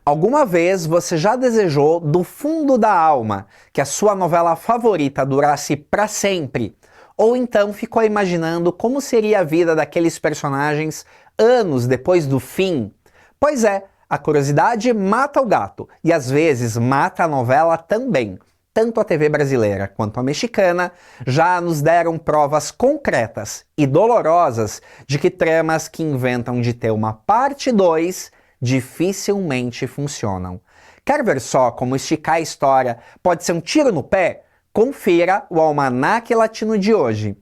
Alguma vez você já desejou do fundo da alma que a sua novela favorita durasse para sempre? Ou então ficou imaginando como seria a vida daqueles personagens anos depois do fim? Pois é, a curiosidade mata o gato e às vezes mata a novela também. Tanto a TV brasileira quanto a mexicana já nos deram provas concretas e dolorosas de que tramas que inventam de ter uma parte 2 dificilmente funcionam. Quer ver só como esticar a história pode ser um tiro no pé? Confira o Almanaque Latino de hoje.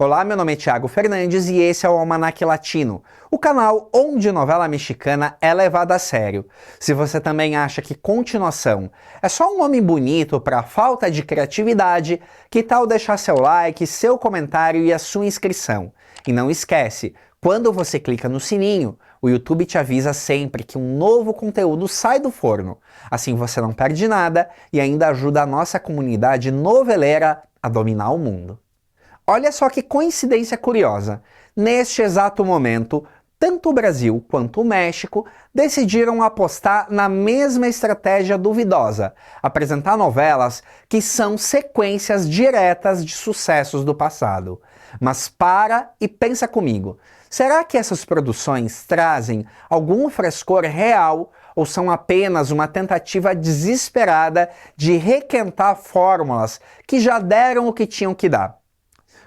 Olá, meu nome é Thiago Fernandes e esse é o Almanaque Latino, o canal onde novela mexicana é levada a sério. Se você também acha que continuação é só um nome bonito para falta de criatividade, que tal deixar seu like, seu comentário e a sua inscrição? E não esquece, quando você clica no sininho, o YouTube te avisa sempre que um novo conteúdo sai do forno. Assim você não perde nada e ainda ajuda a nossa comunidade noveleira a dominar o mundo. Olha só que coincidência curiosa. Neste exato momento, tanto o Brasil quanto o México decidiram apostar na mesma estratégia duvidosa, apresentar novelas que são sequências diretas de sucessos do passado. Mas para e pensa comigo, será que essas produções trazem algum frescor real ou são apenas uma tentativa desesperada de requentar fórmulas que já deram o que tinham que dar?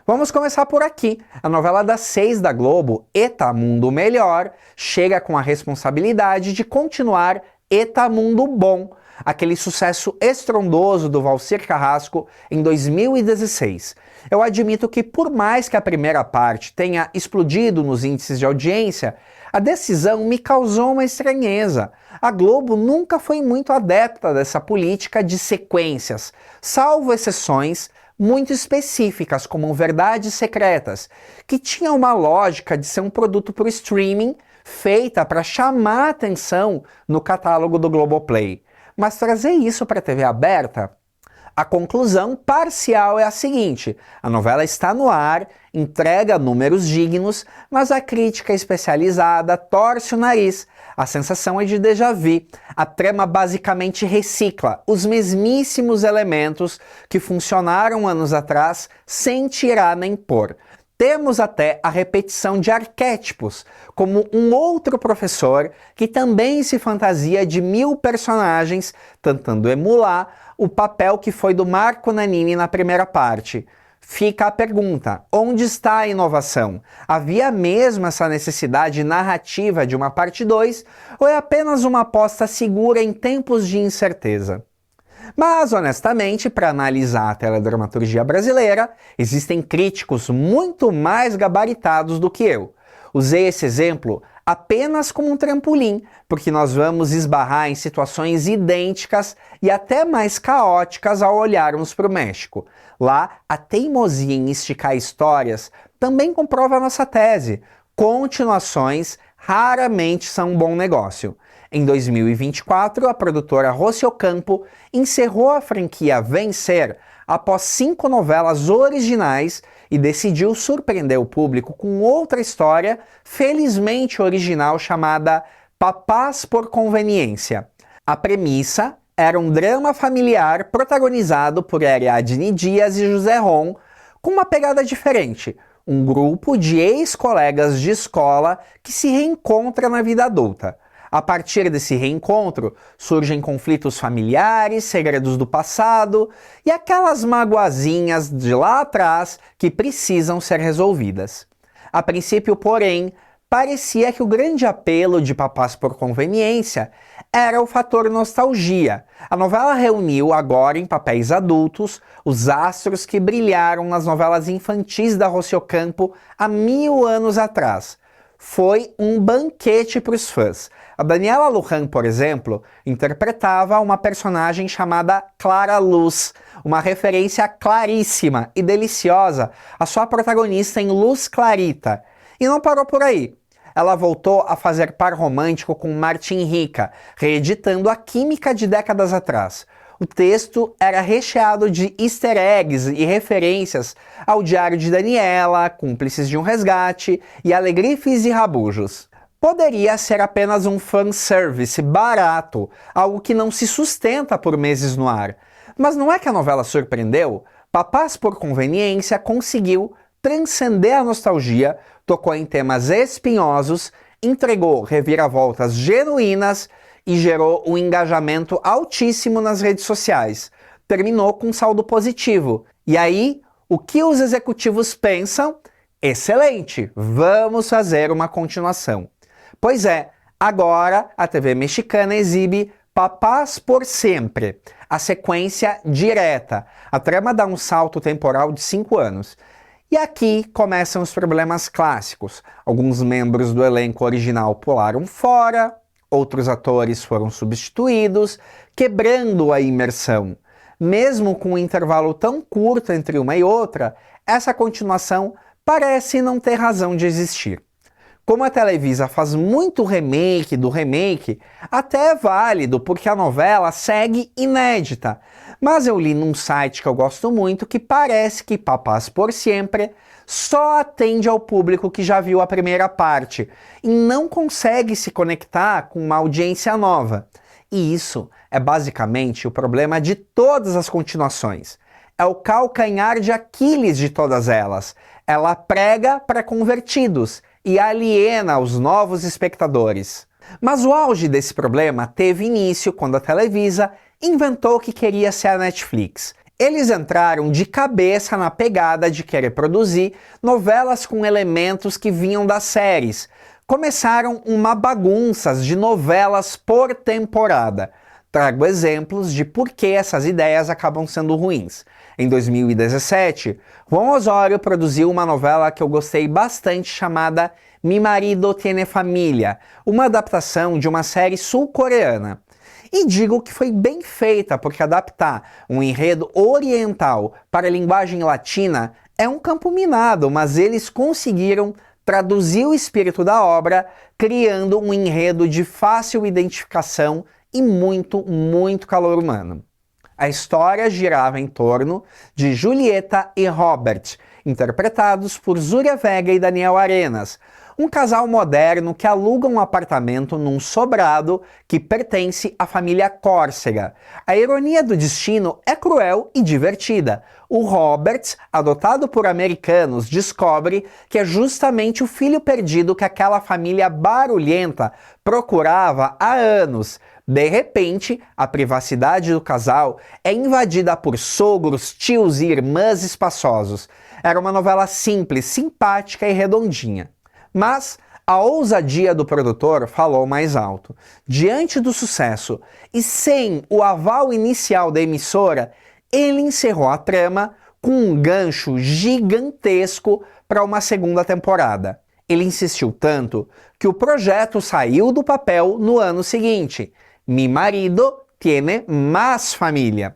Vamos começar por aqui. A novela das 6 da Globo, Eta Mundo Melhor, chega com a responsabilidade de continuar Eta Mundo Bom, aquele sucesso estrondoso do Valcir Carrasco em 2016. Eu admito que por mais que a primeira parte tenha explodido nos índices de audiência, a decisão me causou uma estranheza. A Globo nunca foi muito adepta dessa política de sequências, salvo exceções muito específicas, como Verdades Secretas, que tinha uma lógica de ser um produto para o streaming feita para chamar a atenção no catálogo do Globoplay. Mas trazer isso para a TV aberta? A conclusão parcial é a seguinte: a novela está no ar, entrega números dignos, mas a crítica especializada torce o nariz. A sensação é de déjà vu. A trama basicamente recicla os mesmíssimos elementos que funcionaram anos atrás sem tirar nem pôr. Temos até a repetição de arquétipos, como um outro professor que também se fantasia de 1000 personagens, tentando emular o papel que foi do Marco Nanini na primeira parte. Fica a pergunta, onde está a inovação? Havia mesmo essa necessidade narrativa de uma parte 2 ou é apenas uma aposta segura em tempos de incerteza? Mas, honestamente, para analisar a teledramaturgia brasileira, existem críticos muito mais gabaritados do que eu. Usei esse exemplo apenas como um trampolim, porque nós vamos esbarrar em situações idênticas e até mais caóticas ao olharmos para o México. Lá, a teimosia em esticar histórias também comprova a nossa tese. Continuações raramente são um bom negócio. Em 2024, a produtora Rocio Campo encerrou a franquia Vencer após 5 novelas originais e decidiu surpreender o público com outra história, felizmente original, chamada Papás por Conveniência. A premissa era um drama familiar protagonizado por Ariadne Dias e José Ron, com uma pegada diferente. Um grupo de ex-colegas de escola que se reencontra na vida adulta. A partir desse reencontro, surgem conflitos familiares, segredos do passado e aquelas magoazinhas de lá atrás que precisam ser resolvidas. A princípio, porém, parecia que o grande apelo de Papás por Conveniência era o fator nostalgia. A novela reuniu agora em papéis adultos os astros que brilharam nas novelas infantis da Rocio Campo há 1000 anos atrás. Foi um banquete para os fãs. A Daniela Lujan, por exemplo, interpretava uma personagem chamada Clara Luz, uma referência claríssima e deliciosa à sua protagonista em Luz Clarita. E não parou por aí. Ela voltou a fazer par romântico com Martin Rica, reeditando a química de décadas atrás. O texto era recheado de easter eggs e referências ao Diário de Daniela, Cúmplices de um Resgate e Alegrifes e Rabujos. Poderia ser apenas um fanservice barato, algo que não se sustenta por meses no ar. Mas não é que a novela surpreendeu? Papás por Conveniência conseguiu transcender a nostalgia, tocou em temas espinhosos, entregou reviravoltas genuínas e gerou um engajamento altíssimo nas redes sociais. Terminou com um saldo positivo. E aí, o que os executivos pensam? Excelente, vamos fazer uma continuação. Pois é, agora a TV mexicana exibe Papás por Sempre, a sequência direta. A trama dá um salto temporal de 5 anos. E aqui começam os problemas clássicos. Alguns membros do elenco original pularam fora, outros atores foram substituídos, quebrando a imersão. Mesmo com um intervalo tão curto entre uma e outra, essa continuação parece não ter razão de existir. Como a Televisa faz muito remake do remake, até é válido porque a novela segue inédita. Mas eu li num site que eu gosto muito que parece que Papás por Sempre só atende ao público que já viu a primeira parte e não consegue se conectar com uma audiência nova. E isso é basicamente o problema de todas as continuações. É o calcanhar de Aquiles de todas elas. Ela prega para convertidos e aliena os novos espectadores. Mas o auge desse problema teve início quando a Televisa inventou que queria ser a Netflix. Eles entraram de cabeça na pegada de querer produzir novelas com elementos que vinham das séries. Começaram uma bagunça de novelas por temporada. Trago exemplos de por que essas ideias acabam sendo ruins. Em 2017, Juan Osorio produziu uma novela que eu gostei bastante chamada Mi Marido Tiene Familia, uma adaptação de uma série sul-coreana. E digo que foi bem feita, porque adaptar um enredo oriental para a linguagem latina é um campo minado, mas eles conseguiram traduzir o espírito da obra, criando um enredo de fácil identificação e muito calor humano. A história girava em torno de Julieta e Robert, interpretados por Zúria Vega e Daniel Arenas, um casal moderno que aluga um apartamento num sobrado que pertence à família Córcega. A ironia do destino é cruel e divertida. O Robert, adotado por americanos, descobre que é justamente o filho perdido que aquela família barulhenta procurava há anos. De repente, a privacidade do casal é invadida por sogros, tios e irmãs espaçosos. Era uma novela simples, simpática e redondinha. Mas a ousadia do produtor falou mais alto. Diante do sucesso e sem o aval inicial da emissora, ele encerrou a trama com um gancho gigantesco para uma segunda temporada. Ele insistiu tanto que o projeto saiu do papel no ano seguinte. Mi Marido Tiene Más Familia.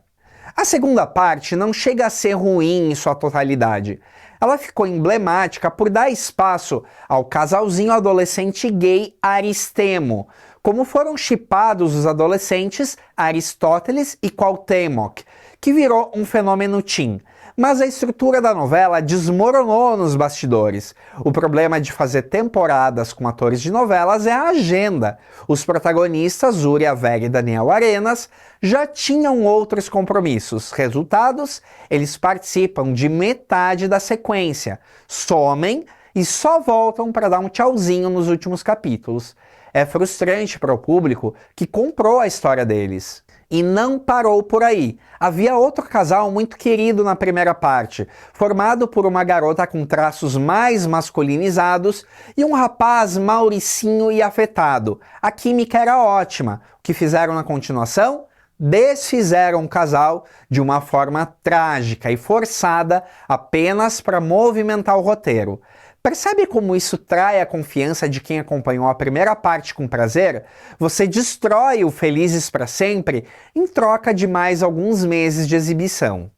A segunda parte não chega a ser ruim em sua totalidade. Ela ficou emblemática por dar espaço ao casalzinho adolescente gay Aristemo, como foram shippados os adolescentes Aristóteles e Cuauhtémoc, que virou um fenômeno teen. Mas a estrutura da novela desmoronou nos bastidores. O problema de fazer temporadas com atores de novelas é a agenda. Os protagonistas, Zúria Vega e Daniel Arenas, já tinham outros compromissos. Resultados, eles participam de metade da sequência, somem e só voltam para dar um tchauzinho nos últimos capítulos. É frustrante para o público que comprou a história deles. E não parou por aí. Havia outro casal muito querido na primeira parte, formado por uma garota com traços mais masculinizados e um rapaz mauricinho e afetado. A química era ótima. O que fizeram na continuação? Desfizeram o casal de uma forma trágica e forçada apenas para movimentar o roteiro. Percebe como isso trai a confiança de quem acompanhou a primeira parte com prazer? Você destrói o Felizes para Sempre em troca de mais alguns meses de exibição.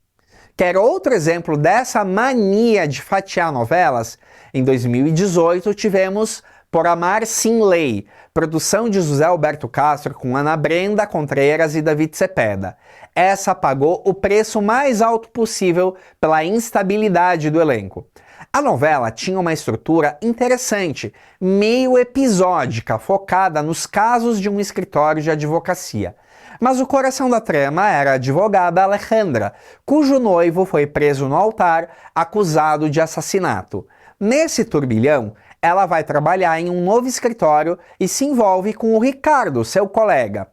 Quer outro exemplo dessa mania de fatiar novelas? Em 2018 tivemos Por Amar Sem Lei, produção de José Alberto Castro com Ana Brenda Contreras e David Cepeda. Essa pagou o preço mais alto possível pela instabilidade do elenco. A novela tinha uma estrutura interessante, meio episódica, focada nos casos de um escritório de advocacia. Mas o coração da trama era a advogada Alejandra, cujo noivo foi preso no altar, acusado de assassinato. Nesse turbilhão, ela vai trabalhar em um novo escritório e se envolve com o Ricardo, seu colega.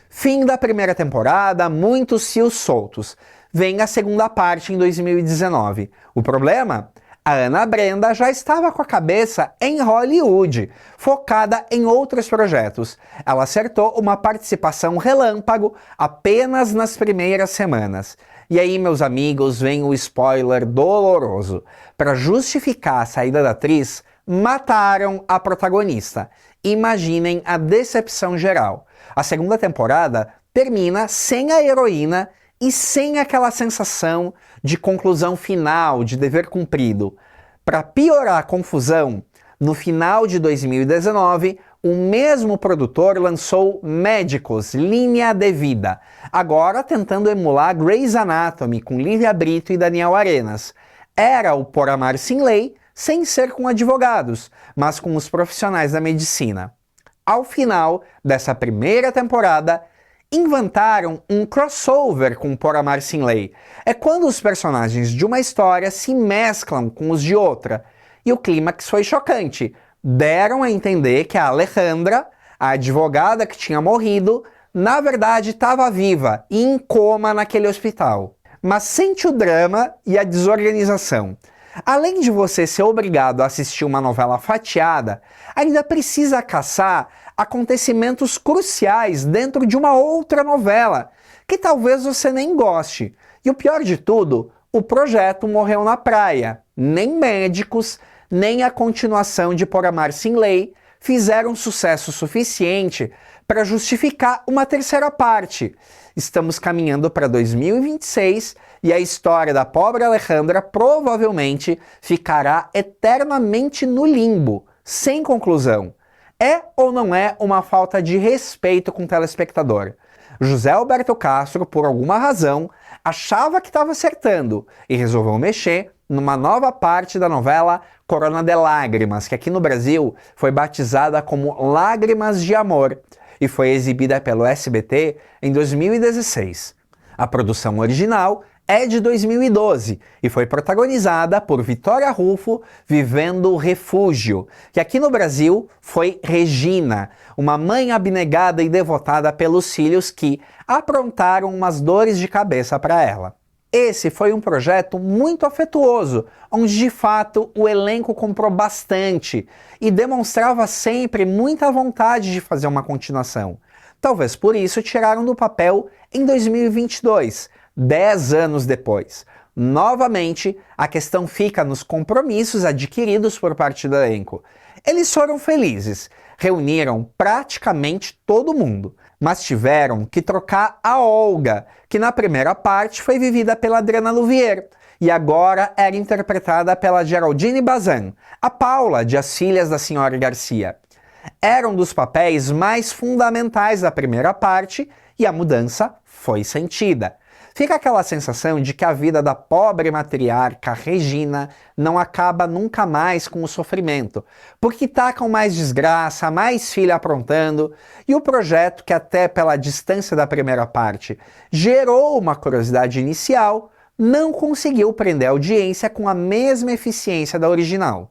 Fim da primeira temporada, muitos fios soltos. Vem a segunda parte em 2019. O problema? A Ana Brenda já estava com a cabeça em Hollywood, focada em outros projetos. Ela acertou uma participação relâmpago apenas nas primeiras semanas. E aí, meus amigos, vem o spoiler doloroso. Para justificar a saída da atriz, mataram a protagonista. Imaginem a decepção geral. A segunda temporada termina sem a heroína e sem aquela sensação de conclusão final, de dever cumprido. Para piorar a confusão, no final de 2019, o mesmo produtor lançou Médicos, Linha de Vida, agora tentando emular Grey's Anatomy com Lívia Brito e Daniel Arenas. Era o Por Amar Sem Lei, sem ser com advogados, mas com os profissionais da medicina. Ao final dessa primeira temporada, inventaram um crossover com Por Amar Sem Lei. É quando os personagens de uma história se mesclam com os de outra. E o clímax foi chocante. Deram a entender que a Alejandra, a advogada que tinha morrido, na verdade estava viva e em coma naquele hospital. Mas sente o drama e a desorganização. Além de você ser obrigado a assistir uma novela fatiada, ainda precisa caçar acontecimentos cruciais dentro de uma outra novela, que talvez você nem goste. E o pior de tudo, o projeto morreu na praia. Nem Médicos, nem a continuação de Por Amar Sem Lei fizeram sucesso suficiente para justificar uma terceira parte. Estamos caminhando para 2026 e a história da pobre Alejandra provavelmente ficará eternamente no limbo, sem conclusão. É ou não é uma falta de respeito com o telespectador? José Alberto Castro, por alguma razão, achava que estava acertando e resolveu mexer numa nova parte da novela Corona de Lágrimas, que aqui no Brasil foi batizada como Lágrimas de Amor e foi exibida pelo SBT em 2016. A produção original é de 2012 e foi protagonizada por Vitória Rufo vivendo Refúgio, que aqui no Brasil foi Regina, uma mãe abnegada e devotada pelos filhos que aprontaram umas dores de cabeça para ela. Esse foi um projeto muito afetuoso, onde de fato o elenco comprou bastante e demonstrava sempre muita vontade de fazer uma continuação. Talvez por isso tiraram do papel em 2022, 10 anos depois. Novamente, a questão fica nos compromissos adquiridos por parte do elenco. Eles foram felizes, reuniram praticamente todo mundo, mas tiveram que trocar a Olga, que na primeira parte foi vivida pela Adriana Louvier, e agora era interpretada pela Geraldine Bazan, a Paula de As Filhas da Senhora Garcia. Era um dos papéis mais fundamentais da primeira parte e a mudança foi sentida. Fica aquela sensação de que a vida da pobre matriarca Regina não acaba nunca mais com o sofrimento, porque tacam mais desgraça, mais filha aprontando, e o projeto, que até pela distância da primeira parte gerou uma curiosidade inicial, não conseguiu prender a audiência com a mesma eficiência da original.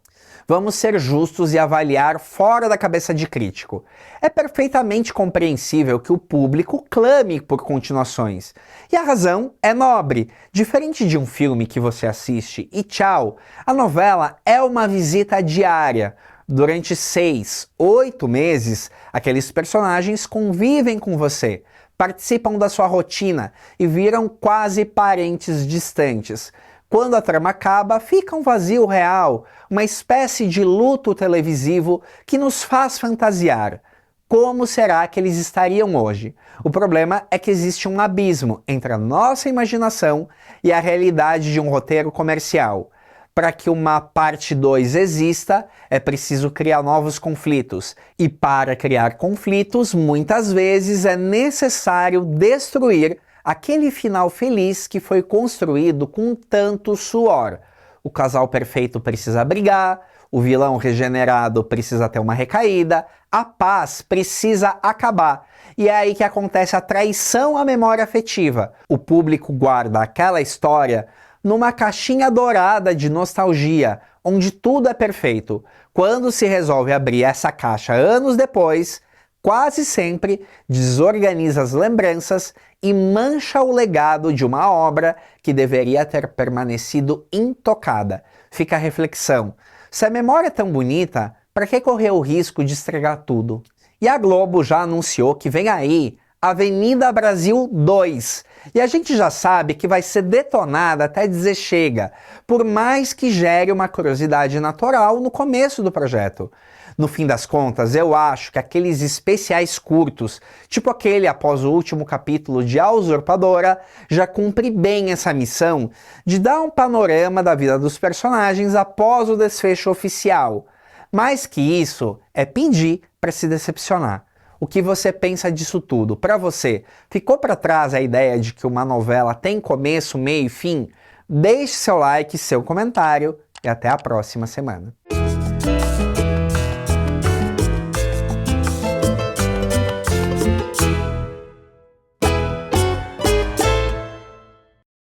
Vamos ser justos e avaliar fora da cabeça de crítico. É perfeitamente compreensível que o público clame por continuações. E a razão é nobre. Diferente de um filme que você assiste e tchau, a novela é uma visita diária. Durante 6, 8 meses, aqueles personagens convivem com você, participam da sua rotina e viram quase parentes distantes. Quando a trama acaba, fica um vazio real, uma espécie de luto televisivo que nos faz fantasiar. Como será que eles estariam hoje? O problema é que existe um abismo entre a nossa imaginação e a realidade de um roteiro comercial. para que uma parte 2 exista, é preciso criar novos conflitos. E para criar conflitos, muitas vezes é necessário destruir aquele final feliz que foi construído com tanto suor. O casal perfeito precisa brigar, o vilão regenerado precisa ter uma recaída, a paz precisa acabar. E é aí que acontece a traição à memória afetiva. O público guarda aquela história numa caixinha dourada de nostalgia, onde tudo é perfeito. Quando se resolve abrir essa caixa anos depois, quase sempre desorganiza as lembranças e mancha o legado de uma obra que deveria ter permanecido intocada. Fica a reflexão. Se a memória é tão bonita, para que correr o risco de estragar tudo? E a Globo já anunciou que vem aí Avenida Brasil 2. E a gente já sabe que vai ser detonada até dizer chega, por mais que gere uma curiosidade natural no começo do projeto. No fim das contas, eu acho que aqueles especiais curtos, tipo aquele após o último capítulo de A Usurpadora, já cumpre bem essa missão de dar um panorama da vida dos personagens após o desfecho oficial. Mais que isso, é pedir para se decepcionar. O que você pensa disso tudo? Para você, ficou para trás a ideia de que uma novela tem começo, meio e fim? Deixe seu like, seu comentário e até a próxima semana.